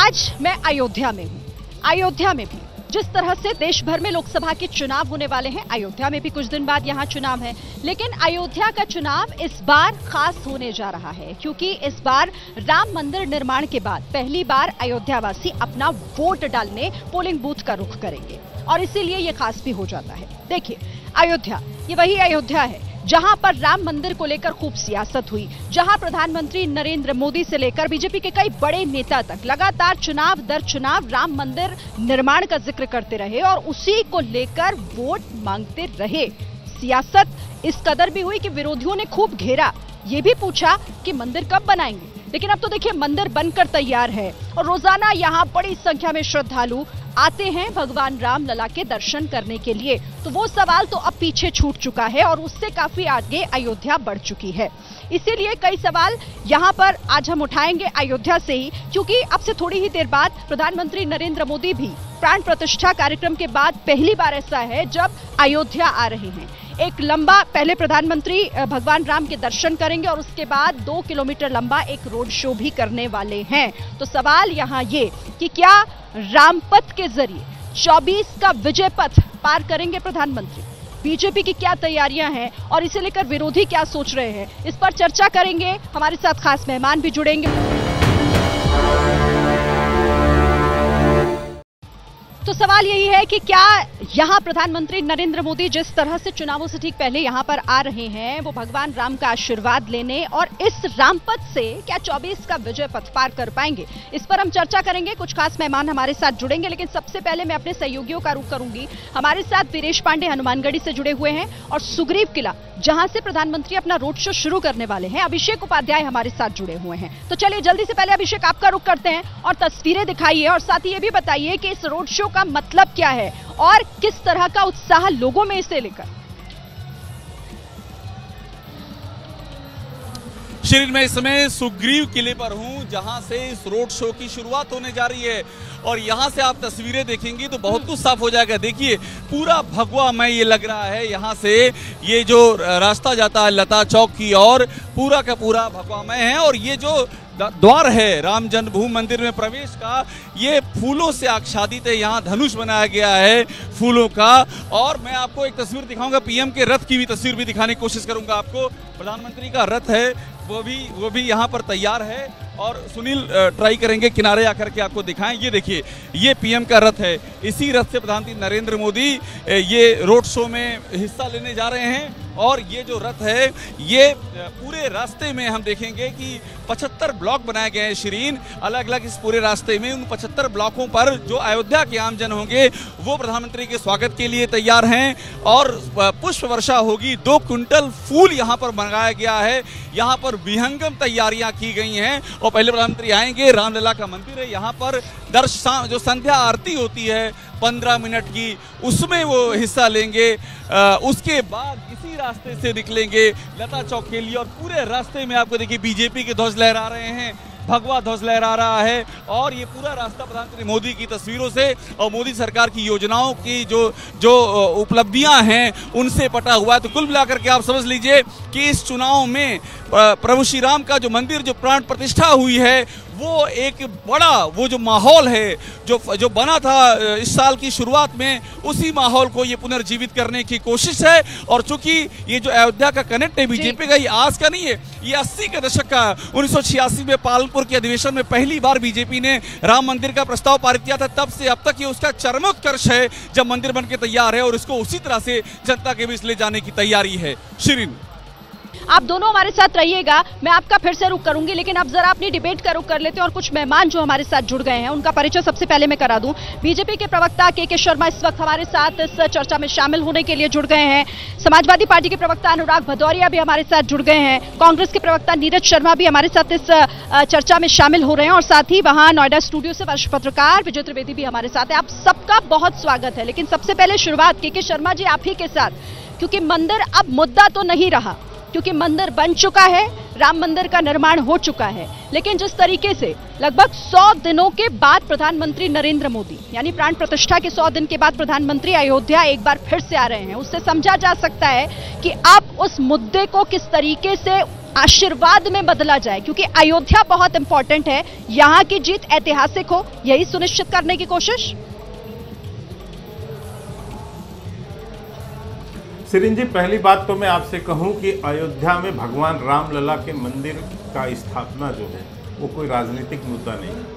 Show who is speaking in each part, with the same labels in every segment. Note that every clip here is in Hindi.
Speaker 1: आज मैं अयोध्या में हूँ। अयोध्या में भी जिस तरह से देश भर में लोकसभा के चुनाव होने वाले हैं, अयोध्या में भी कुछ दिन बाद यहाँ चुनाव है। लेकिन अयोध्या का चुनाव इस बार खास होने जा रहा है, क्योंकि इस बार राम मंदिर निर्माण के बाद पहली बार अयोध्यावासी अपना वोट डालने पोलिंग बूथ का रुख करेंगे और इसीलिए ये खास भी हो जाता है। देखिए, अयोध्या ये वही अयोध्या है जहां पर राम मंदिर को लेकर खूब सियासत हुई, जहां प्रधानमंत्री नरेंद्र मोदी से लेकर बीजेपी के कई बड़े नेता तक लगातार चुनाव दर चुनाव राम मंदिर निर्माण का जिक्र करते रहे और उसी को लेकर वोट मांगते रहे। सियासत इस कदर भी हुई कि विरोधियों ने खूब घेरा, ये भी पूछा कि मंदिर कब बनाएंगे। लेकिन अब तो देखिए, मंदिर बनकर तैयार है और रोजाना यहाँ बड़ी संख्या में श्रद्धालु आते हैं भगवान राम लला के दर्शन करने के लिए। तो वो सवाल तो अब पीछे छूट चुका है और उससे काफी आगे अयोध्या बढ़ चुकी है। इसीलिए कई सवाल यहाँ पर आज हम उठाएंगे अयोध्या से ही, क्योंकि अब से थोड़ी ही देर बाद प्रधानमंत्री नरेंद्र मोदी भी प्राण प्रतिष्ठा कार्यक्रम के बाद पहली बार ऐसा है जब अयोध्या आ रहे हैं। एक लंबा, पहले प्रधानमंत्री भगवान राम के दर्शन करेंगे और उसके बाद 2 किलोमीटर लंबा एक रोड शो भी करने वाले हैं। तो सवाल यहाँ ये कि क्या रामपथ के जरिए 24 का विजय पथ पार करेंगे प्रधानमंत्री? बीजेपी की क्या तैयारियां हैं और इसे लेकर विरोधी क्या सोच रहे हैं, इस पर चर्चा करेंगे। हमारे साथ खास मेहमान भी जुड़ेंगे। तो सवाल यही है कि क्या यहाँ प्रधानमंत्री नरेंद्र मोदी जिस तरह से चुनावों से ठीक पहले यहाँ पर आ रहे हैं, वो भगवान राम का आशीर्वाद लेने और इस रामपथ से क्या 24 का विजय पथ पार कर पाएंगे, इस पर हम चर्चा करेंगे। कुछ खास मेहमान हमारे साथ जुड़ेंगे, लेकिन सबसे पहले मैं अपने सहयोगियों का रुख करूंगी। हमारे साथ वीरेश पांडे हनुमानगढ़ी से जुड़े हुए हैं और सुग्रीव किला, जहां से प्रधानमंत्री अपना रोड शो शुरू करने वाले हैं, अभिषेक उपाध्याय हमारे साथ जुड़े हुए हैं। तो चलिए जल्दी से पहले अभिषेक आपका रुख करते हैं और तस्वीरें दिखाइए और साथ ही ये भी बताइए कि इस रोड शो का मतलब क्या है और किस तरह का उत्साह लोगों में इसे लेकर।
Speaker 2: शिरीन, मैं इस समय सुग्रीव किले पर हूं, जहां से इस रोड शो की शुरुआत होने जा रही है और यहां से आप तस्वीरें देखेंगी तो बहुत कुछ साफ हो जाएगा। देखिए, पूरा भगवामय ये लग रहा है। यहां से ये जो रास्ता जाता है लता चौक की और पूरा का पूरा भगवामय है और ये जो द्वार है राम जन्मभूमि मंदिर में प्रवेश का, ये फूलों से आच्छादित है। यहाँ धनुष बनाया गया है फूलों का और मैं आपको एक तस्वीर दिखाऊंगा, पीएम के रथ की भी तस्वीर भी दिखाने की कोशिश करूंगा आपको। प्रधानमंत्री का रथ है, वो भी यहाँ पर तैयार है और सुनील ट्राई करेंगे किनारे आकर के आपको दिखाएं। ये देखिए, ये पीएम का रथ है। इसी रथ से प्रधानमंत्री नरेंद्र मोदी ये रोड शो में हिस्सा लेने जा रहे हैं और ये जो रथ है, ये पूरे रास्ते में हम देखेंगे कि 75 ब्लॉक बनाए गए हैं शिरीन, अलग अलग इस पूरे रास्ते में। उन 75 ब्लॉकों पर जो अयोध्या के आमजन होंगे वो प्रधानमंत्री के स्वागत के लिए तैयार हैं और पुष्प वर्षा होगी। 2 क्विंटल फूल यहाँ पर मंगाया गया है, यहाँ पर विहंगम तैयारियां की गई हैं और पहले प्रधानमंत्री आएंगे। रामलला का मंदिर है, यहाँ पर जो संध्या आरती होती है 15 मिनट की, उसमें वो हिस्सा लेंगे। उसके बाद इसी रास्ते से निकलेंगे लता चौक के लिए और पूरे रास्ते में आपको देखिए बीजेपी के ध्वज लहरा रहे हैं, भगवा ध्वज लहरा रहा है और ये पूरा रास्ता प्रधानमंत्री मोदी की तस्वीरों से और मोदी सरकार की योजनाओं की जो उपलब्धियां हैं उनसे पटा हुआ है। तो कुल मिलाकर के आप समझ लीजिए कि इस चुनाव में प्रभु श्री राम का जो मंदिर जो प्राण प्रतिष्ठा हुई है, वो एक बड़ा वो जो माहौल है जो बना था इस साल की शुरुआत में, उसी माहौल को ये पुनर्जीवित करने की कोशिश है। और चूंकि ये जो अयोध्या का कनेक्ट है बीजेपी का, ये आज का नहीं है, ये 80 के दशक का। 1986 में पालनपुर के अधिवेशन में पहली बार बीजेपी ने राम मंदिर का प्रस्ताव पारित किया था। तब से अब तक ये उसका चरमोत्कर्ष है जब मंदिर बनके तैयार है और इसको उसी तरह से जनता के बीच ले जाने की तैयारी है। शिरीन,
Speaker 1: आप दोनों हमारे साथ रहिएगा, मैं आपका फिर से रुख करूंगी, लेकिन अब जरा अपनी डिबेट का रुख कर लेते हैं और कुछ मेहमान जो हमारे साथ जुड़ गए हैं उनका परिचय सबसे पहले मैं करा दूं। बीजेपी के प्रवक्ता के शर्मा इस वक्त हमारे साथ इस चर्चा में शामिल होने के लिए जुड़ गए हैं। समाजवादी पार्टी के प्रवक्ता अनुराग भदौरिया भी हमारे साथ जुड़ गए हैं। कांग्रेस के प्रवक्ता नीरज शर्मा भी हमारे साथ इस चर्चा में शामिल हो रहे हैं और साथ ही वहां नोएडा स्टूडियो से वरिष्ठ पत्रकार विजय त्रिवेदी भी हमारे साथ है। आप सबका बहुत स्वागत है। लेकिन सबसे पहले शुरुआत के शर्मा जी आप ही के साथ, क्योंकि मंदिर अब मुद्दा तो नहीं रहा, क्योंकि मंदिर बन चुका है, राम मंदिर का निर्माण हो चुका है। लेकिन जिस तरीके से लगभग 100 दिनों के बाद प्रधानमंत्री नरेंद्र मोदी, यानी प्राण प्रतिष्ठा के 100 दिन के बाद प्रधानमंत्री अयोध्या एक बार फिर से आ रहे हैं, उससे समझा जा सकता है कि अब उस मुद्दे को किस तरीके से आशीर्वाद में बदला जाए, क्योंकि अयोध्या बहुत इंपॉर्टेंट है, यहां की जीत ऐतिहासिक हो, यही सुनिश्चित करने की कोशिश।
Speaker 3: सिरिन जी, पहली बात तो मैं आपसे कहूं कि अयोध्या में भगवान रामलला के मंदिर का स्थापना जो है वो कोई राजनीतिक मुद्दा नहीं है।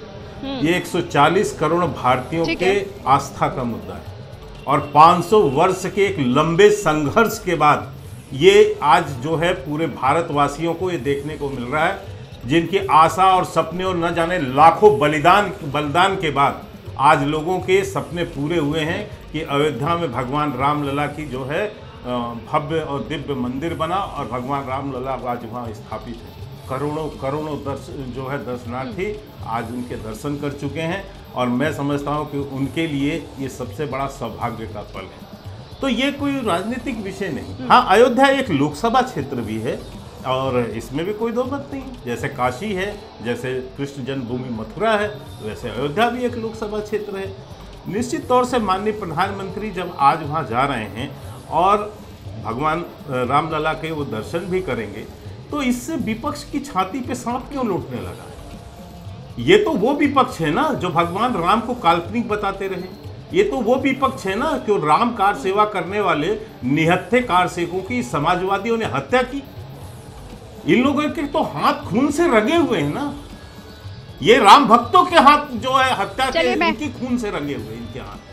Speaker 3: ये 140 करोड़ भारतीयों के आस्था का मुद्दा है और 500 वर्ष के एक लंबे संघर्ष के बाद ये आज जो है पूरे भारतवासियों को ये देखने को मिल रहा है, जिनकी आशा और सपने और न जाने लाखों बलिदान के बाद आज लोगों के सपने पूरे हुए हैं कि अयोध्या में भगवान रामलला की जो है भव्य और दिव्य मंदिर बना और भगवान रामलला आज वहाँ स्थापित है। करोड़ों जो है दर्शनार्थी आज उनके दर्शन कर चुके हैं और मैं समझता हूँ कि उनके लिए ये सबसे बड़ा सौभाग्य का पल है। तो ये कोई राजनीतिक विषय नहीं। हाँ, अयोध्या एक लोकसभा क्षेत्र भी है और इसमें भी कोई दो मत नहीं। जैसे काशी है, जैसे कृष्ण जन्मभूमि मथुरा है, वैसे अयोध्या भी एक लोकसभा क्षेत्र है। निश्चित तौर से माननीय प्रधानमंत्री जब आज वहाँ जा रहे हैं और भगवान रामलला के वो दर्शन भी करेंगे तो इससे विपक्ष की छाती पे सांप क्यों लौटने लगा है? ये तो वो विपक्ष है ना जो भगवान राम को काल्पनिक बताते रहे। ये तो वो विपक्ष है ना कि राम कार सेवा करने वाले निहत्थे कार सेवकों की समाजवादियों ने हत्या की। इन लोगों के तो हाथ खून से रंगे हुए हैं ना। ये राम भक्तों के हाथ जो है हत्या के इनकी खून से रंगे हुए इनके हाथ।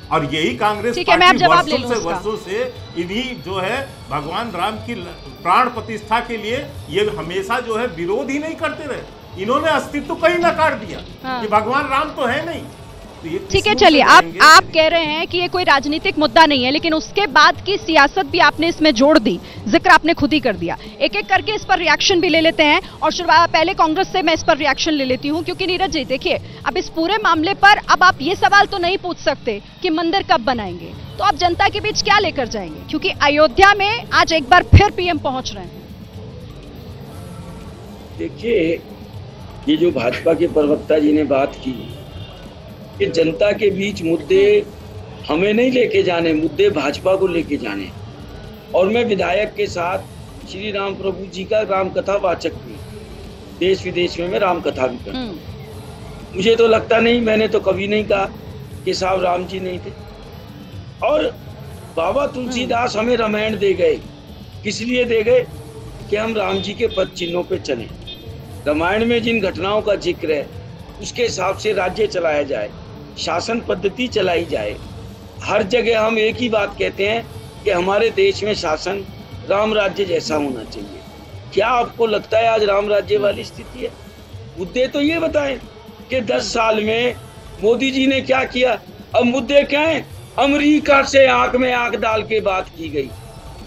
Speaker 3: और यही कांग्रेस पार्टी वर्षों से इन्हीं जो है भगवान राम की प्राण प्रतिष्ठा के लिए ये हमेशा जो है विरोध ही नहीं करते रहे। इन्होंने अस्तित्व कहीं नकार दिया कि भगवान राम तो है नहीं।
Speaker 1: ठीक है, चलिए आप कह रहे हैं कि ये कोई राजनीतिक मुद्दा नहीं है, लेकिन उसके बाद की सियासत भी आपने इसमें जोड़ दी, जिक्र आपने खुद ही कर दिया। एक एक करके इस पर रिएक्शन भी ले लेते हैं और शुरुआत पहले कांग्रेस से मैं इस पर रिएक्शन ले लेती हूं, क्योंकि नीरज जी देखिए, अब इस पूरे मामले पर अब आप ये सवाल तो नहीं पूछ सकते कि मंदिर कब बनाएंगे, तो आप जनता के बीच क्या लेकर जाएंगे, क्योंकि अयोध्या में आज एक बार फिर पीएम पहुंच रहे हैं।
Speaker 4: देखिए, ये जो भाजपा के प्रवक्ता जी ने बात की कि जनता के बीच मुद्दे हमें नहीं लेके जाने, मुद्दे भाजपा को लेके जाने। और मैं विधायक के साथ श्री राम प्रभु जी का राम कथा वाचक भी, देश विदेश में मैं राम कथा भी करता हूँ। मुझे तो लगता नहीं, मैंने तो कभी नहीं कहा कि साहब राम जी नहीं थे। और बाबा तुलसीदास हमें रामायण दे गए, किस लिए दे गए कि हम राम जी के पद चिन्हों पे चलें। रामायण में जिन घटनाओं का जिक्र है उसके हिसाब से राज्य चलाया जाए, शासन पद्धति चलाई जाए। हर जगह हम एक ही बात कहते हैं कि हमारे देश में शासन राम राज्य जैसा होना चाहिए। क्या आपको लगता है आज राम राज्य वाली स्थिति है? मुद्दे तो ये बताएं कि 10 साल में मोदी जी ने क्या किया। अब मुद्दे क्या हैं? अमेरिका से आंख में आंख डाल के बात की गई।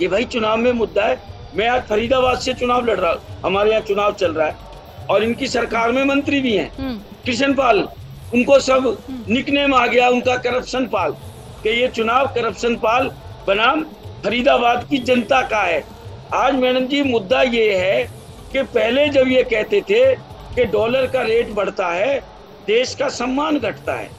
Speaker 4: ये भाई चुनाव में मुद्दा है। मैं आज फरीदाबाद से चुनाव लड़ रहा हूँ, हमारे यहाँ चुनाव चल रहा है और इनकी सरकार में मंत्री भी हैं, कृष्ण पाल, उनको सब निकनेम आ गया उनका करप्शन पाल, कि ये चुनाव करप्शन पाल बनाम फरीदाबाद की जनता का है। आज मैडम जी मुद्दा ये है कि पहले जब ये कहते थे कि डॉलर का रेट बढ़ता है, देश का सम्मान घटता है।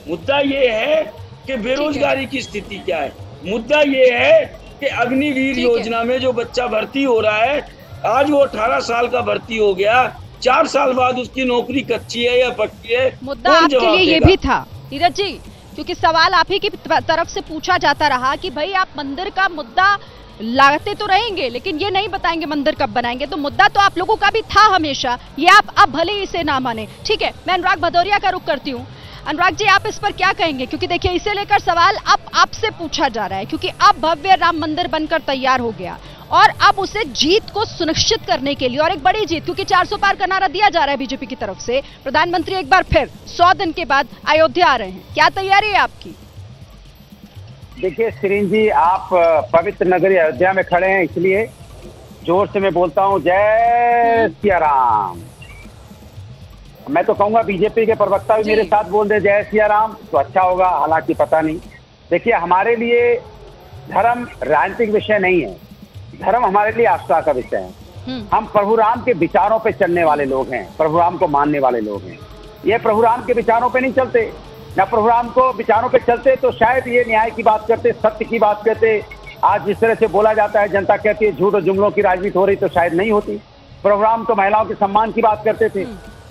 Speaker 4: मुद्दा ये है कि बेरोजगारी की स्थिति क्या है। मुद्दा ये है कि अग्निवीर योजना में जो बच्चा भर्ती हो रहा है, आज वो 18 साल का भर्ती हो गया, 4 साल बाद उसकी नौकरी कच्ची है या पक्की है।
Speaker 1: मुद्दा आपके लिए ये भी था नीरज जी, क्योंकि सवाल आप ही की तरफ से पूछा जाता रहा कि भाई आप मंदिर का मुद्दा लाते तो रहेंगे लेकिन ये नहीं बताएंगे मंदिर कब बनाएंगे, तो मुद्दा तो आप लोगों का भी था हमेशा। ये आप अब भले ही इसे ना माने, ठीक है। मैं अनुराग भदौरिया का रुख करती हूँ। अनुराग जी, आप इस पर क्या कहेंगे, क्योंकि देखिए इसे लेकर सवाल अब आपसे पूछा जा रहा है, क्योंकि अब भव्य राम मंदिर बनकर तैयार हो गया और अब उसे जीत को सुनिश्चित करने के लिए, और एक बड़ी जीत, क्योंकि 400 पार का नारा दिया जा रहा है बीजेपी की तरफ से, प्रधानमंत्री एक बार फिर 100 दिन के बाद अयोध्या आ रहे हैं, क्या तैयारी है आपकी?
Speaker 5: देखिए सिरिन जी, आप पवित्र नगरी अयोध्या में खड़े हैं, इसलिए जोर से मैं बोलता हूं जय सिया राम। मैं तो कहूंगा बीजेपी के प्रवक्ता भी मेरे साथ बोल दे जय सिया राम तो अच्छा होगा, हालांकि पता नहीं। देखिए, हमारे लिए धर्म राजनीतिक विषय नहीं है, धर्म हमारे लिए आस्था का विषय है। हम प्रभु राम के विचारों पे चलने वाले लोग हैं, प्रभु राम को मानने वाले लोग हैं। ये प्रभु राम के विचारों पे नहीं चलते, ना प्रभु राम को विचारों पे चलते तो शायद ये न्याय की बात करते, सत्य की बात करते। आज जिस तरह से बोला जाता है, जनता कहती है झूठ और जुमलों की राजनीति हो रही, तो शायद नहीं होती। प्रभु राम तो महिलाओं के सम्मान की बात करते थे।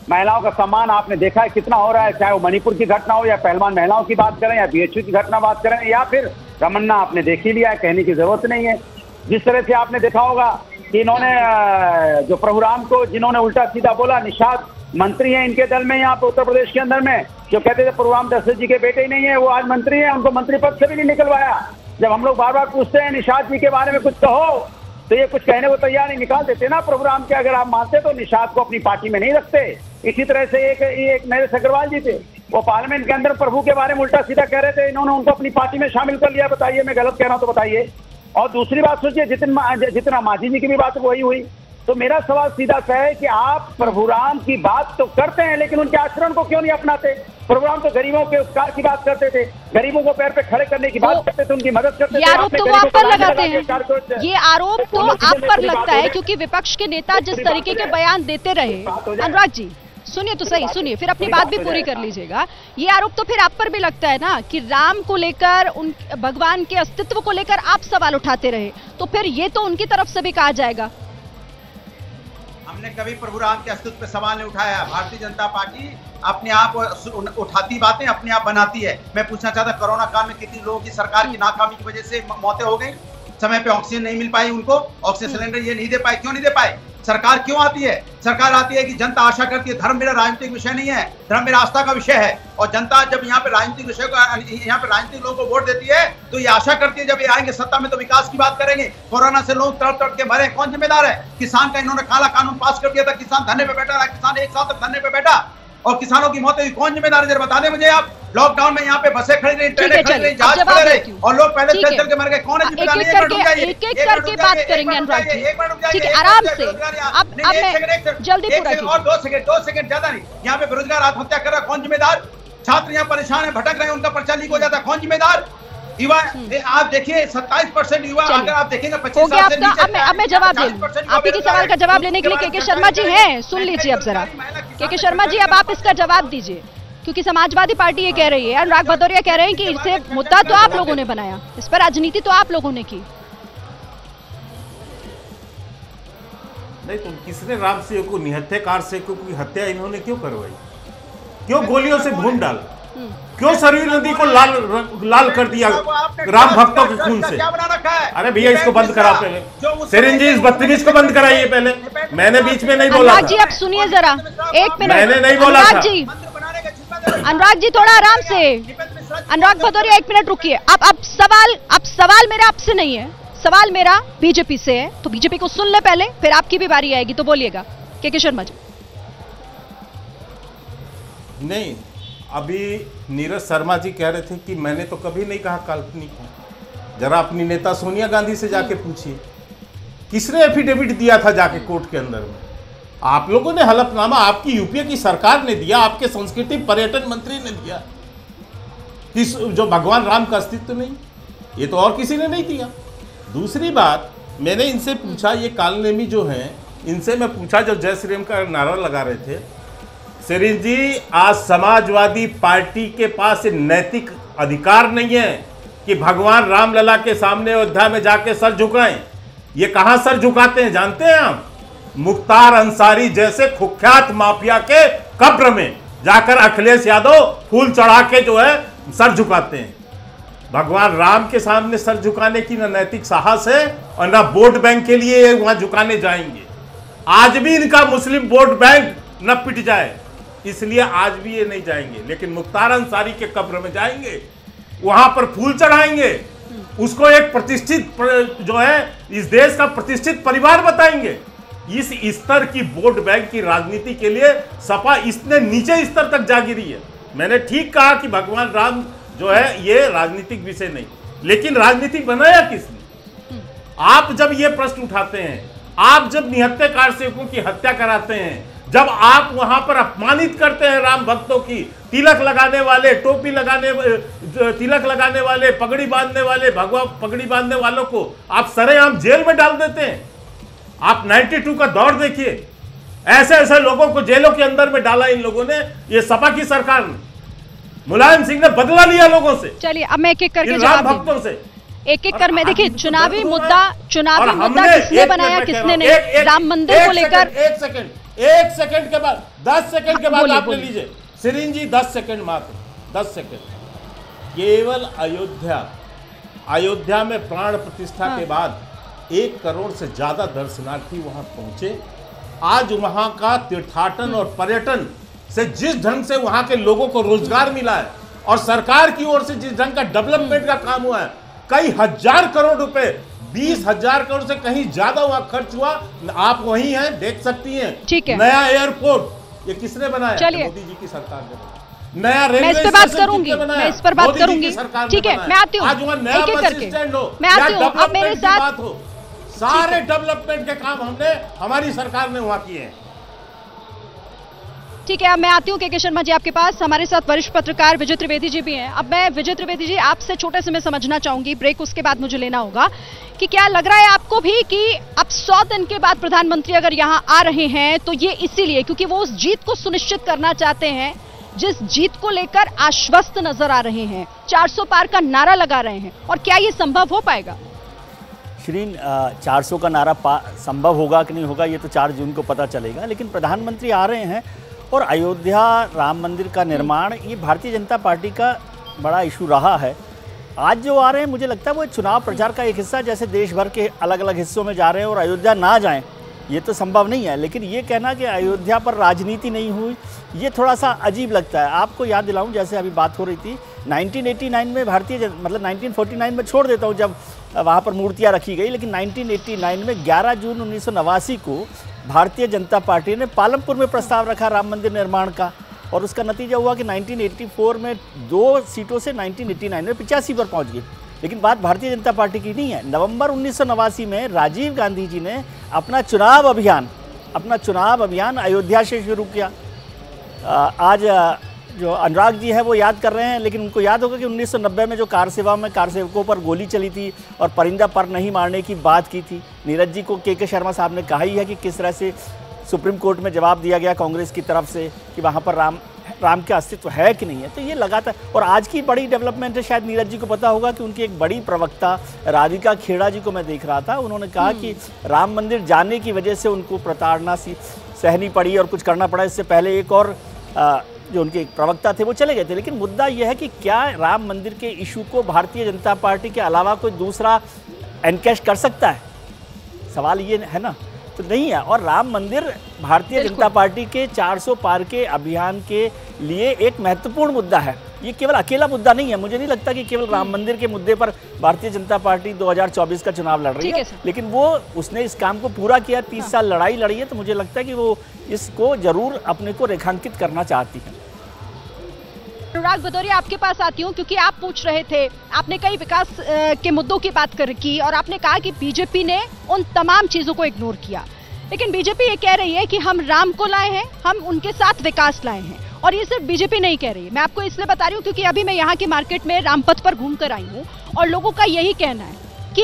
Speaker 5: महिलाओं का सम्मान आपने देखा है कितना हो रहा है, चाहे वो मणिपुर की घटना हो या पहलवान महिलाओं की बात करें या बीएचयू की घटना बात करें या फिर रमन्ना आपने देख ही लिया है, कहने की जरूरत नहीं है। जिस तरह से आपने देखा होगा कि इन्होंने जो प्रभु राम को जिन्होंने उल्टा सीधा बोला, निषाद मंत्री हैं इनके दल में यहाँ पे उत्तर प्रदेश के अंदर में, जो कहते थे प्रभु राम दशरथ जी के बेटे ही नहीं है, वो आज मंत्री हैं, उनको मंत्री पद से भी नहीं निकलवाया। जब हम लोग बार बार पूछते हैं निषाद जी के बारे में कुछ कहो, तो ये कुछ कहने को तैयार नहीं, निकाल देते ना प्रभु राम के। अगर आप मानते तो निषाद को अपनी पार्टी में नहीं रखते। इसी तरह से एक नरेश अग्रवाल जी थे, वो पार्लियामेंट के अंदर प्रभु के बारे में उल्टा सीधा कह रहे थे, इन्होंने उनको अपनी पार्टी में शामिल कर लिया। बताइए मैं गलत कह रहा हूं तो बताइए। और दूसरी बात सोचिए, जितना मांझी जी की भी बात वही हुई। तो मेरा सवाल सीधा सा है कि आप प्रभु राम की बात तो करते हैं लेकिन उनके आचरण को क्यों नहीं अपनाते? प्रभु राम तो गरीबों के उपकार की बात करते थे, गरीबों को पैर पे खड़े करने की बात करते थे, उनकी मदद करते थे।
Speaker 1: ये आरोप तो वो आप पर लगाते हैं, ये आरोप तो आप पर लगता है क्योंकि विपक्ष के नेता जिस तरीके के बयान देते रहे। अनुराग जी सुनिए तो सही, सुनिए फिर अपनी बात भी पूरी कर लीजिएगा। ये आरोप तो फिर आप पर भी लगता है ना कि राम को लेकर, उन भगवान के अस्तित्व को लेकर आप सवाल उठाते रहे, तो फिर ये तो उनकी तरफ से भी कहा जाएगा।
Speaker 6: हमने कभी प्रभु राम के अस्तित्व पे सवाल नहीं उठाया। भारतीय जनता पार्टी अपने आप उठाती बातें अपने आप बनाती है। मैं पूछना चाहता, कोरोना काल में कितनी लोगों की सरकार की नाकामी की वजह से मौतें हो गई, समय पे ऑक्सीजन नहीं मिल पाई, उनको ऑक्सीजन सिलेंडर ये नहीं दे पाए। क्यों नहीं दे पाए? सरकार क्यों आती है? सरकार आती है कि जनता आशा करती है। धर्म मेरा राजनीतिक विषय नहीं है, धर्म मेरा आस्था का विषय है। और जनता जब यहाँ पे राजनीतिक विषय को, यहाँ पे राजनीतिक लोगों को वोट देती है तो ये आशा करती है जब ये आएंगे सत्ता में तो विकास की बात करेंगे। कोरोना से लोग तड़प तड़प के मरे, कौन जिम्मेदार है? किसान का इन्होंने काला कानून पास कर दिया था, किसान धरने पे बैठा रहा, किसान 1 साल तक धरने पे बैठा और किसानों की मौत हुई। कौन जिम्मेदार है? जरा बता दें मुझे आप। लॉकडाउन में यहाँ पे बसें खड़ी रही, ट्रेनें खड़ी रही, जहाज खड़े रहे और लोग पहले चल के मर गए। कौन है जिम्मेदार?
Speaker 1: एक एक करके बात करेंगे अनुराग जी, ठीक है आराम से। अब मैं जल्दी पूरा कीजिए।
Speaker 6: और 2 सेकंड ज्यादा नहीं। यहाँ पे बेरोजगार आत्महत्या कर रहा है, कौन जिम्मेदार? छात्र यहाँ परेशान है, भटक रहे हैं, उनका पर्चा लीक हो जाता है, कौन जिम्मेदार? युवा आप देखिए 27% युवा, अगर आप देखेंगे 25 साल से नीचे।
Speaker 1: अब मैं जवाब दे लूं, आप ही के सवाल का जवाब लेने के लिए के शर्मा जी हैं, सुन लीजिए अब जरा। के शर्मा जी अब आप इसका जवाब दीजिए, क्योंकि समाजवादी पार्टी ये कह रही है, अनुराग भदौरिया कह रहे हैं कि इसे मुद्दा तो आप लोगों ने बनाया, इस पर राजनीति तो आप लोगों ने की।
Speaker 3: नहीं तो किसने राम सेवक को, निहत्याकार सेवकों की हत्या इन्होंने क्यों करवाई? क्यों गोलियों से भून डाल? क्यों सरयू नदी को लाल कर दिया राम भक्तों के खून से? अरे भैया इसको बंद करा पहले, सिरिंज इस बदतमीज को बंद कराइए पहले। मैंने बीच में नहीं बोला
Speaker 1: अनुराग जी अब सुनिए जरा, 1 मिनट।
Speaker 3: मैंने नहीं बोला था।
Speaker 1: अनुराग जी थोड़ा आराम से। अनुराग भदौरिया 1 मिनट रुकिए। अब सवाल मेरा आपसे नहीं है, सवाल मेरा बीजेपी से है, तो बीजेपी को सुन ले पहले, फिर आपकी भी बारी आएगी तो बोलिएगा। के शर्मा जी।
Speaker 3: नहीं, अभी नीरज शर्मा जी कह रहे थे कि मैंने तो कभी नहीं कहा काल्पनिक है। जरा अपनी नेता सोनिया गांधी से जाके पूछिए किसने एफिडेविट दिया था जाके कोर्ट के अंदर में। आप लोगों ने हलफनामा, आपकी यूपीए की सरकार ने दिया, आपके संस्कृति पर्यटन मंत्री ने दिया कि जो भगवान राम का अस्तित्व नहीं, ये तो और किसी ने नहीं दिया। दूसरी बात, मैंने इनसे पूछा, ये कालनेमी जो हैं, इनसे मैं पूछा जब जय श्री राम का नारा लगा रहे थे, सिरिंज जी आज समाजवादी पार्टी के पास नैतिक अधिकार नहीं है कि भगवान रामलला के सामने अयोध्या में जाके सर झुकाएं। ये कहां सर झुकाते हैं जानते हैं आप? मुख्तार अंसारी जैसे कुख्यात माफिया के कब्र में जाकर अखिलेश यादव फूल चढ़ा के जो है सर झुकाते हैं। भगवान राम के सामने सर झुकाने की ना नैतिक साहस है और ना वोट बैंक के लिए वहां झुकाने जाएंगे। आज भी इनका मुस्लिम वोट बैंक न पिट जाए इसलिए आज भी ये नहीं जाएंगे, लेकिन मुख्तार अंसारी के कब्र में जाएंगे, वहां पर फूल चढ़ाएंगे, उसको एक प्रतिष्ठित जो है इस देश का प्रतिष्ठित परिवार बताएंगे। इस स्तर की वोट बैंक की राजनीति के लिए सपा इतने नीचे स्तर तक जा गिरी है। मैंने ठीक कहा कि भगवान राम जो है ये राजनीतिक विषय नहीं, लेकिन राजनीतिक बनाया किसने? आप जब ये प्रश्न उठाते हैं, आप जब निहत्याकार सेवकों की हत्या कराते हैं, जब आप वहां पर अपमानित करते हैं राम भक्तों की, तिलक लगाने वाले, टोपी लगाने, तिलक लगाने वाले, पगड़ी बांधने वाले, भगवा पगड़ी बांधने वालों को आप सरेआम जेल में डाल देते हैं। आप 92 का दौर देखिए, ऐसे ऐसे लोगों को जेलों के अंदर में डाला इन लोगों ने, ये सपा की सरकार ने। मुलायम सिंह ने बदला लिया लोगों से,
Speaker 1: चलिए अब मैं एक एक करके
Speaker 3: राम भक्तों से।
Speaker 1: एक एक कर मैं देखिए चुनावी मुद्दा किसने बनाया किसने नहीं, राम मंदिर को लेकर।
Speaker 3: एक सेकंड के बाद 10 सेकंड के बाद आप ले लीजिए सिरीन जी, 10 सेकंड मात्र, 10 सेकंड। केवल अयोध्या में प्राण प्रतिष्ठा के बाद 1 करोड़ से ज्यादा दर्शनार्थी वहां पहुंचे। आज वहां का तीर्थाटन और पर्यटन से जिस ढंग से वहां के लोगों को रोजगार मिला है और सरकार की ओर से जिस ढंग का डेवलपमेंट का काम हुआ है, कई हजार करोड़ रुपए, 20,000 करोड़ से कहीं ज्यादा वहां खर्च हुआ। आप वहीं हैं, देख सकती हैं।
Speaker 1: ठीक है।
Speaker 3: नया एयरपोर्ट ये किसने बनाया? मोदी जी की सरकार ने बनाया। नया रेलवे स्टेशन
Speaker 1: मैं इस पर बात करूंगी। ठीक है, मैं आती हूँ।
Speaker 3: आज वहां नया बस स्टैंड हो,
Speaker 1: मैं आती हूँ, आप मेरे साथ
Speaker 3: हो, सारे डेवलपमेंट के काम हमारी सरकार ने वहां किए हैं।
Speaker 1: ठीक है, अब मैं आती हूँ के शर्मा जी आपके पास। हमारे साथ वरिष्ठ पत्रकार विजय त्रिवेदी जी भी हैं। अब मैं विजय त्रिवेदी जी आपसे छोटे से मैं समझना चाहूंगी, ब्रेक उसके बाद मुझे लेना होगा, कि क्या लग रहा है आपको भी कि अब 100 दिन के बाद प्रधानमंत्री अगर यहाँ आ रहे हैं तो ये इसीलिए क्योंकि वो उस जीत को सुनिश्चित करना चाहते हैं जिस जीत को लेकर आश्वस्त नजर आ रहे हैं, 400 पार का नारा लगा रहे हैं, और क्या ये संभव हो पाएगा?
Speaker 7: श्रीन, 400 का नारा संभव होगा कि नहीं होगा ये तो 4 जून को पता चलेगा, लेकिन प्रधानमंत्री आ रहे हैं और अयोध्या राम मंदिर का निर्माण ये भारतीय जनता पार्टी का बड़ा इशू रहा है। आज जो आ रहे हैं मुझे लगता है वो चुनाव प्रचार का एक हिस्सा, जैसे देश भर के अलग अलग हिस्सों में जा रहे हैं और अयोध्या ना जाएं ये तो संभव नहीं है, लेकिन ये कहना कि अयोध्या पर राजनीति नहीं हुई ये थोड़ा सा अजीब लगता है। आपको याद दिलाऊं, जैसे अभी बात हो रही थी 1989 में मतलब 1949 में छोड़ देता हूं जब वहाँ पर मूर्तियाँ रखी गई, लेकिन 1989 में 11 जून 1989 को भारतीय जनता पार्टी ने पालमपुर में प्रस्ताव रखा राम मंदिर निर्माण का, और उसका नतीजा हुआ कि 1984 में 2 सीटों से 1989 में 85 पर पहुंच गई। लेकिन बात भारतीय जनता पार्टी की नहीं है। नवंबर 1989 में राजीव गांधी जी ने अपना चुनाव अभियान अयोध्या से शुरू किया। आज जो अनुराग जी है वो याद कर रहे हैं, लेकिन उनको याद होगा कि 1990 में जो कार सेवकों पर गोली चली थी और परिंदा पर नहीं मारने की बात की थी। नीरज जी को के शर्मा साहब ने कहा ही है कि किस तरह से सुप्रीम कोर्ट में जवाब दिया गया कांग्रेस की तरफ से कि वहाँ पर राम का अस्तित्व है कि नहीं है। तो ये लगातार, और आज की बड़ी डेवलपमेंट है, शायद नीरज जी को पता होगा कि उनकी एक बड़ी प्रवक्ता राधिका खेड़ा जी को मैं देख रहा था, उन्होंने कहा कि राम मंदिर जाने की वजह से उनको प्रताड़ना सी सहनी पड़ी और कुछ करना पड़ा। इससे पहले एक और जो उनके एक प्रवक्ता थे वो चले गए थे। लेकिन मुद्दा यह है कि क्या राम मंदिर के इशू को भारतीय जनता पार्टी के अलावा कोई दूसरा एनकैश कर सकता है? सवाल ये है ना, तो नहीं है। और राम मंदिर भारतीय जनता पार्टी के 400 पार के अभियान के लिए एक महत्वपूर्ण मुद्दा है। ये केवल अकेला मुद्दा नहीं है। मुझे नहीं लगता कि केवल राम मंदिर के मुद्दे पर भारतीय जनता पार्टी 2024 का चुनाव लड़ रही है, लेकिन वो उसने इस काम को पूरा किया, 30 साल लड़ाई लड़ी है, तो मुझे लगता है कि वो इसको जरूर अपने को रेखांकित करना चाहती है।
Speaker 1: अनुराग भदौरिया आपके पास आती हूँ, क्योंकि आप पूछ रहे थे, आपने कई विकास के मुद्दों की बात की और आपने कहा कि बीजेपी ने उन तमाम चीजों को इग्नोर किया, लेकिन बीजेपी ये कह रही है कि हम राम को लाए हैं, हम उनके साथ विकास लाए हैं। और ये सिर्फ बीजेपी नहीं कह रही है, मैं आपको इसलिए बता रही हूँ क्योंकि अभी मैं यहाँ की मार्केट में रामपथ पर घूम कर आई हूँ और लोगों का यही कहना है कि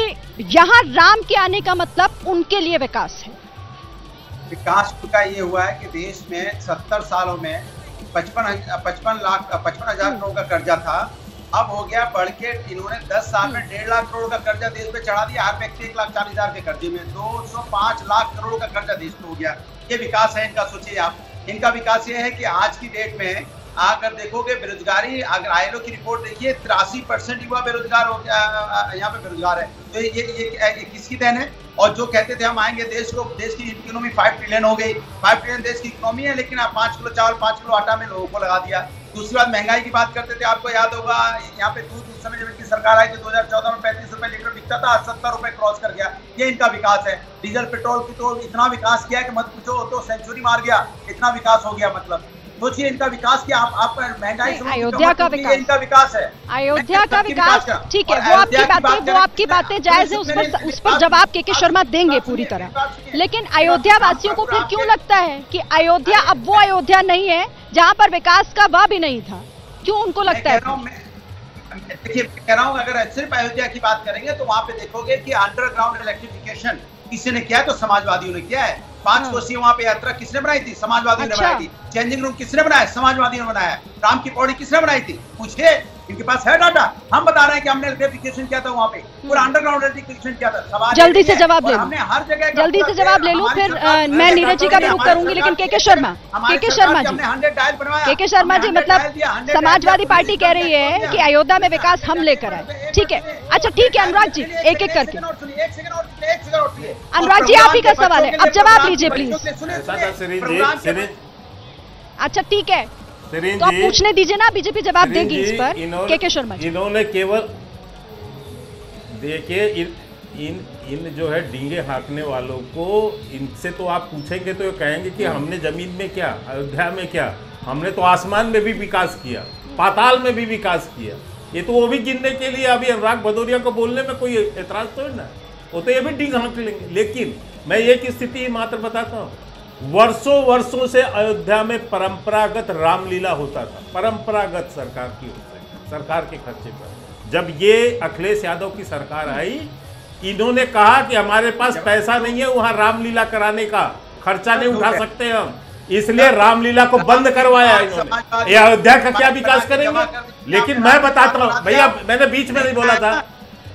Speaker 1: यहाँ राम के आने का मतलब उनके लिए विकास है।
Speaker 6: विकास का ये हुआ है कि देश में 70 सालों में 55,000 करोड़ का कर्जा था, अब हो गया बढ़ के इन्होंने 10 साल में 1.5 लाख करोड़ का कर्जा देश पे चढ़ा दिया। हर व्यक्ति 1,40,000 के कर्जे में 205 लाख करोड़ का कर्जा देश में हो गया। ये विकास है इनका। सोचिए आप, इनका विकास ये है कि आज की डेट में अगर देखोगे बेरोजगारी, अगर आईएलओ की रिपोर्ट देखिए 83% युवा बेरोजगार हो गया, यहाँ पे बेरोजगार है। तो ये किसकी देन है? और जो कहते थे हम आएंगे देश की इकोनॉमी 5 ट्रिलियन हो गई, 5 ट्रिलियन देश की इकोनॉमी है, लेकिन आप 5 किलो चावल 5 किलो आटा में लोगों को लगा दिया। दूसरी बात, महंगाई की बात करते थे, आपको याद होगा यहाँ पे दूध उस समय जब इनकी सरकार आई थी 2014 में 35 रुपए लीटर बिकता था, 70 रुपए क्रॉस कर गया। ये इनका विकास है। डीजल पेट्रोल की तो इतना विकास किया है कि मत पूछो, तो सेंचुरी मार गया, इतना विकास हो गया। मतलब सोचिए इनका विकास किया। आप महंगाई,
Speaker 1: अयोध्या का विकास,
Speaker 6: इनका विकास है,
Speaker 1: अयोध्या का विकास। ठीक है, वो आपकी बातें जायज है, उस पर जवाब के शर्मा देंगे पूरी तरह। लेकिन अयोध्या वासियों को फिर क्यों लगता है कि अयोध्या अब वो अयोध्या नहीं है जहाँ पर विकास का वाह भी नहीं था? क्यों उनको लगता है?
Speaker 6: देखिए, कह रहा हूँ अगर सिर्फ अयोध्या की बात करेंगे तो वहाँ पे देखोगे कि अंडरग्राउंड इलेक्ट्रिफिकेशन किसी ने किया है तो समाजवादियों ने किया है। 5 कोसी वहाँ पे यात्रा किसने बनाई थी? समाजवादियों ने बनाई थी। चेंजिंग रूम किसने बनाया? समाजवादियों ने बनाया। राम की पौड़ी किसने बनाई थी? पूछिए, इनके पास है डाटा। हम बता रहे हैं कि हमने रेटिफिकेशन किया था वहाँ पे, पूरा अंडरग्राउंड रेटिफिकेशन किया था। सवाल
Speaker 1: जल्दी से जवाब ले लूं,
Speaker 6: हमने हर जगह
Speaker 1: जल्दी से जवाब ले लूं, फिर मैं नीरज जी का भी रुख करूंगी। लेकिन के शर्मा जी, के शर्मा जी, मतलब समाजवादी पार्टी कह रही है कि अयोध्या में विकास हम लेकर आए, ठीक है? अच्छा ठीक है अनुराग जी, एक एक करके। अनुराग जी आप ही का सवाल है, अब जवाब लीजिए प्लीज। अच्छा ठीक है, तो आप पूछने दीजिए ना, बीजेपी जवाब देगी इस पर। के शर्मा जी,
Speaker 3: इन्होंने केवल देखिए इन जो है डींगे हाँकने वालों को, इनसे तो आप पूछेंगे तो ये कहेंगे कि हमने जमीन में क्या, अयोध्या में क्या, हमने तो आसमान में भी विकास किया, पाताल में भी विकास किया। ये तो वो भी गिनने के लिए अभी अनुराग भदौरिया को बोलने में कोई एतराज तो है ना, वो तो ये भी डींग हाँक लेंगे। लेकिन मैं एक स्थिति मात्र बताता हूँ, वर्षों से अयोध्या में परंपरागत रामलीला होता था, परंपरागत सरकार की ओर से, सरकार के खर्चे पर। जब ये अखिलेश यादव की सरकार आई, इन्होंने कहा कि हमारे पास पैसा नहीं है वहां रामलीला कराने का, खर्चा नहीं उठा सकते हम, इसलिए रामलीला को बंद करवाया इन्होंने। ये अयोध्या का क्या विकास करेंगे? लेकिन मैं बताता हूँ भैया, मैंने बीच में नहीं बोला था,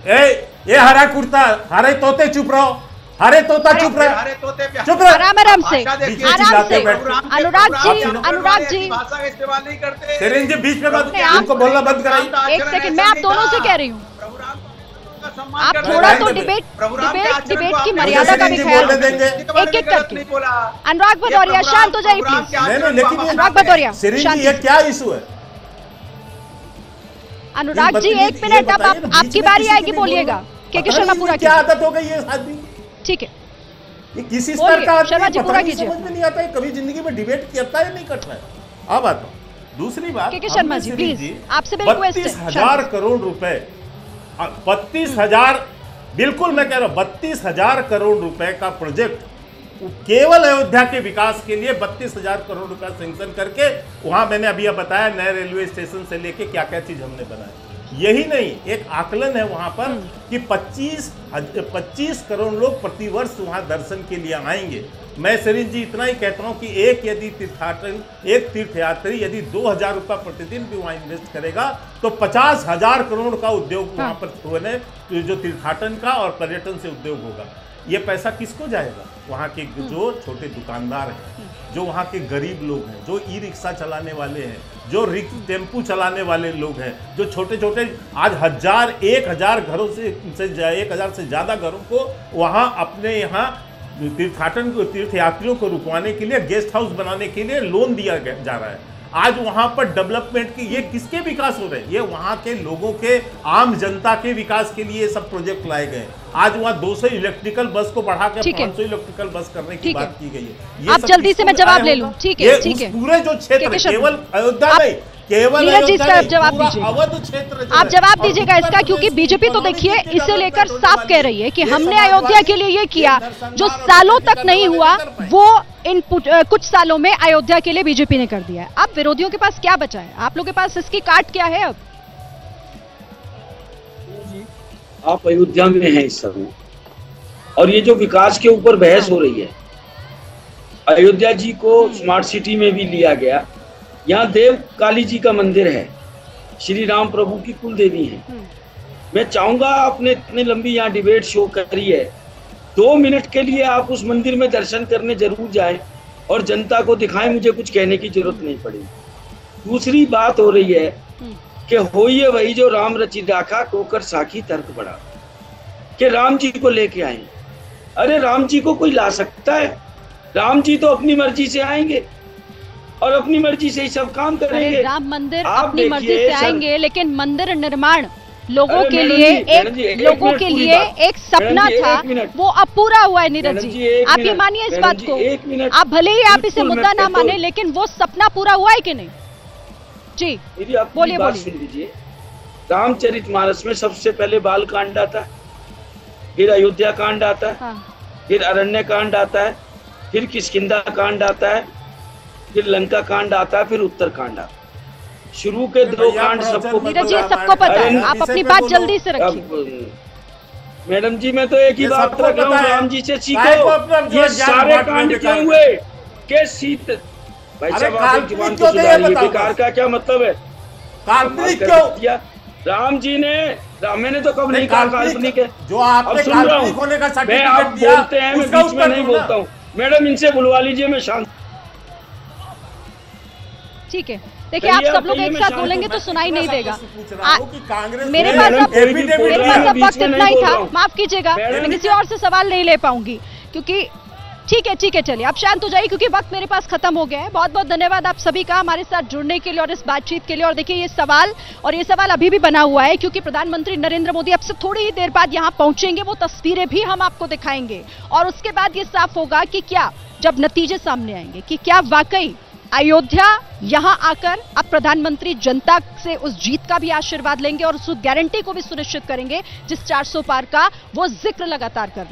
Speaker 3: ये हरा कुर्ता, हरे तोते चुप रहो, हरे तोता चुप रहे, चुप रहे,
Speaker 1: आराम से, आराम से। अनुराग जी
Speaker 6: भाषा का इस्तेमाल नहीं करते।
Speaker 3: सेरेन जी बीच में मत, इनको बोलना बंद कराइए।
Speaker 1: एक सेकंड, मैं आप दोनों से कह रही हूँ, आप थोड़ा तो डिबेट की मर्यादा का भी ख्याल रखेंगे, एक एक करके। अनुराग भदौरिया शांत हो जाइए प्लीज।
Speaker 3: लेकिन
Speaker 1: अनुराग भदौरिया,
Speaker 3: ये क्या इशू है?
Speaker 1: अनुराग जी एक मिनट, अब आपकी बारी आएगी, बोलिएगा। के शर्मा पूरा
Speaker 3: क्या आदत हो गई है आदमी,
Speaker 1: ठीक है?
Speaker 3: ये किसी स्तर का
Speaker 1: शर्मा जी पूरा कीजिए।
Speaker 3: समझ में नहीं आता है, कभी जिंदगी में डिबेट करता है नहीं करता है। अब आता हूं दूसरी बात,
Speaker 1: के शर्मा जी प्लीज, आपसे भी रिक्वेस्ट है।
Speaker 3: 32,000 करोड़ रुपए, 32,000, बिल्कुल मैं कह रहा हूं 32,000 करोड़ रुपए का प्रोजेक्ट केवल अयोध्या के विकास के लिए 32,000 करोड़ रुपया सैंक्शन करके, वहां मैंने अभी बताया नए रेलवे स्टेशन से लेके क्या क्या चीज हमने बनाया। यही नहीं, एक आकलन है वहां पर कि 25 करोड़ लोग प्रतिवर्ष वहां दर्शन के लिए आएंगे। मैं सरीन जी इतना ही कहता हूं कि एक तीर्थयात्री यदि 2,000 रुपया प्रतिदिन भी वहां इन्वेस्ट करेगा तो 50,000 करोड़ का उद्योग वहां पर होने, जो तीर्थाटन का और पर्यटन से उद्योग होगा। ये पैसा किसको जाएगा? वहाँ के जो छोटे दुकानदार हैं, जो वहाँ के गरीब लोग हैं, जो ई रिक्शा चलाने वाले हैं, जो टेम्पू चलाने वाले लोग हैं, जो छोटे छोटे आज 1,000 घरों से 1,000 से ज़्यादा घरों को वहाँ अपने यहाँ तीर्थयात्रियों को रुकवाने के लिए, गेस्ट हाउस बनाने के लिए लोन दिया जा रहा है। आज वहां पर डेवलपमेंट की, ये किसके विकास हो रहे हैं? ये वहां के लोगों के, आम जनता के विकास के लिए सब प्रोजेक्ट लाए गए। आज वहां 200 इलेक्ट्रिकल बस को बढ़ाकर 500 इलेक्ट्रिकल बस करने की बात की गई है।
Speaker 1: आप जल्दी से मैं जवाब ले लूं, ठीक है? ठीक है,
Speaker 3: पूरे जो क्षेत्र केवल अयोध्या नहीं, केवल
Speaker 1: नीरज जी इसका जवाब दीजिए,
Speaker 3: अवध क्षेत्र
Speaker 1: आप जवाब दीजिएगा इसका, क्योंकि बीजेपी तो देखिए इसे लेकर साफ कह रही है कि हमने अयोध्या के लिए ये किया जो सालों तक नहीं हुआ, वो इन कुछ सालों में अयोध्या के लिए बीजेपी ने कर दिया है। अब विरोधियों के पास क्या बचा है? आप लोगों के पास इसकी काट क्या है? अब
Speaker 4: आप अयोध्या में हैं इस समय, और ये जो विकास के ऊपर बहस हो रही है, अयोध्या जी को स्मार्ट सिटी में भी लिया गया। यहाँ देव काली जी का मंदिर है, श्री राम प्रभु की कुल देवी है। मैं चाहूंगा आपने इतनी लंबी यहाँ डिबेट शो करी है, 2 मिनट के लिए आप उस मंदिर में दर्शन करने जरूर जाएं और जनता को दिखाएं, मुझे कुछ कहने की जरूरत नहीं पड़ेगी। दूसरी बात हो रही है कि होइए वही जो राम रचि राखा, कोकर साखी तर्क बढ़ा, कि राम जी को लेके आए। अरे राम जी को कोई ला सकता है? राम जी तो अपनी मर्जी से आएंगे और अपनी मर्जी से ही सब काम करेंगे।
Speaker 1: राम मंदिर अपनी मर्जी से आएंगे, लेकिन मंदिर निर्माण लोगों के लिए एक सपना था, वो अब पूरा हुआ है। नीरज जी आप ये मानिए इस बात को, आप भले ही आप इसे मुद्दा ना माने, लेकिन वो सपना पूरा हुआ है कि नहीं? जी बोलिए बोलिए।
Speaker 4: रामचरितमानस में सबसे पहले बाल कांड आता है, फिर अयोध्या कांड आता है, फिर अरण्य कांड आता है, फिर किष्किंधा कांड आता है, फिर लंका कांड आता है, फिर उत्तर कांड आता है। शुरू के 2 कांड सबको
Speaker 1: पता है, आप अपनी बात जल्दी से रखिए।
Speaker 4: मैडम जी मैं तो एक ही बात रख रहा हूँ, राम जी से सीखो। ये सारे कांड क्यों हुए? भाई
Speaker 3: अरे
Speaker 4: साहब आप एक जुबान
Speaker 3: काल्पनिक
Speaker 4: को
Speaker 3: क्यों थे, ये
Speaker 4: सुधारिए,
Speaker 3: बताओ
Speaker 4: बेकार का क्या मतलब है?
Speaker 3: काल्पनिक
Speaker 4: कर
Speaker 3: क्यों?
Speaker 4: दिया राम जी ने, मैंने तो कब नहीं कहा काल्पनिक है।
Speaker 3: जो आपने
Speaker 4: अब सुन रहा
Speaker 3: काल्पनिक होने का
Speaker 4: हूँ मैं,
Speaker 3: सर्टिफिकेट
Speaker 4: आप
Speaker 3: दिया,
Speaker 4: बोलते हैं मैं
Speaker 3: उसका
Speaker 4: बीच में
Speaker 3: उत्तर
Speaker 4: नहीं
Speaker 3: दो ना।
Speaker 4: बोलता हूँ। मैडम इनसे बुलवा लीजिए, मैं शांत।
Speaker 1: ठीक है, देखिए आप सब लोग एक साथ बोलेंगे तो सुनाई नहीं देगा। मेरे पास अब वक्त इतना ही था, माफ कीजिएगा, मैं किसी और से सवाल नहीं ले पाऊंगी क्योंकि ठीक है चलिए आप शांत हो जाइए क्योंकि वक्त मेरे पास खत्म हो गया है। बहुत बहुत धन्यवाद आप सभी का हमारे साथ जुड़ने के लिए और इस बातचीत के लिए। और देखिए ये सवाल अभी भी बना हुआ है क्योंकि प्रधानमंत्री नरेंद्र मोदी अब से थोड़ी ही देर बाद यहाँ पहुंचेंगे, वो तस्वीरें भी हम आपको दिखाएंगे और उसके बाद ये साफ होगा कि क्या, जब नतीजे सामने आएंगे कि क्या वाकई अयोध्या यहां आकर अब प्रधानमंत्री जनता से उस जीत का भी आशीर्वाद लेंगे और उस गारंटी को भी सुनिश्चित करेंगे जिस 400 पार का वो जिक्र लगातार कर रहे हैं।